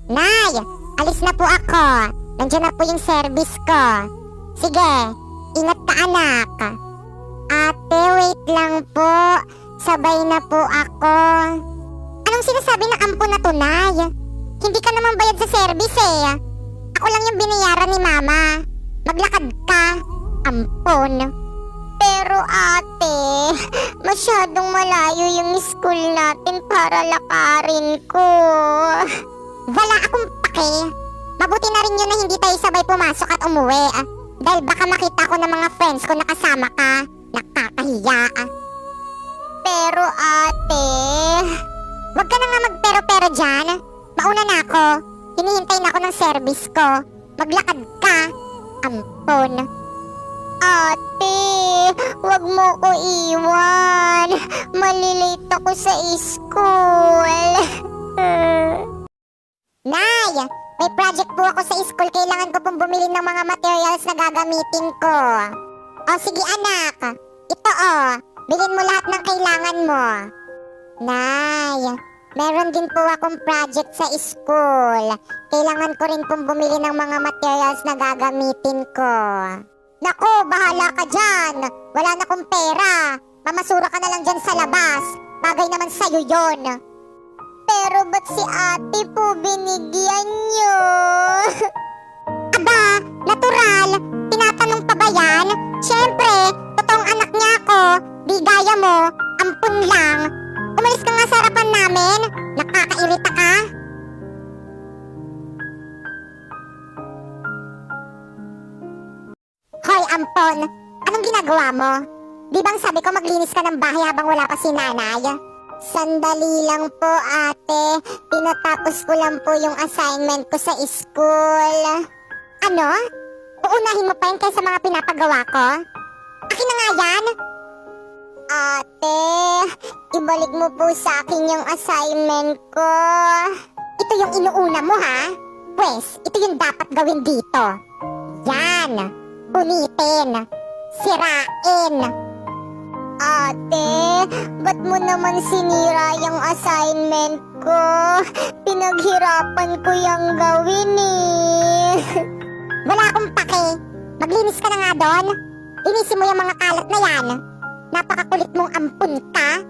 Nay, alis na po ako. Nandiyan na po yung service ko. Sige, ingat ka anak. Ate, wait lang po. Sabay na po ako. Anong sinasabi ng ampon na to, Nay? Hindi ka naman bayad sa service eh. Ako lang yung binayaran ni Mama. Maglakad ka, ampon. Pero ate, masyadong malayo yung school natin para lakarin ko. Wala akong pake. Mabuti na rin yun na hindi tayo sabay pumasok at umuwi. Dahil baka makita ko ng mga friends ko na kasama ka. Nakakahiya. Pero ate, wag ka na nga magpero-pero dyan. Mauna na ako. Hinihintay na ako ng service ko. Maglakad ka, ampon. Ate, wag mo ko iwan. Malilate ako sa school. Nay, may project po ako sa school. Kailangan ko pong bumili ng mga materials na gagamitin ko. O sige anak, ito bilhin mo lahat ng kailangan mo. Nay, meron din po akong project sa school. Kailangan ko rin pong bumili ng mga materials na gagamitin ko. Naku, bahala ka dyan. Wala na akong pera. Mamasura ka na lang dyan sa labas. Bagay naman sa'yo yon. Pero ba't si ate po binigyan nyo? Aba, natural. Tinatanong pa ba yan? Siyempre, totoong anak niya ako. Di gaya mo, ampun lang. Umalis ka nga sa harapan namin. Nakakairita ka. Hoy, ampon. Anong ginagawa mo? Di bang sabi ko maglinis ka ng bahay habang wala pa si nanay? Sandali lang po, ate. Tinatapos ko lang po yung assignment ko sa school. Ano? Uunahin mo pa yun kaysa mga pinapagawa ko? Akin na nga yan? Ate, ibalik mo po sa akin yung assignment ko. Ito yung inuuna mo, ha? Pwes, ito yung dapat gawin dito. Yan. Punitin. Sirain. Ate, ba't mo naman sinira yung assignment ko? Pinaghirapan ko yung gawin eh. Wala akong pake. Maglinis ka na nga doon. Linisin mo yung mga kalat na yan. Napakakulit mong ampun ka.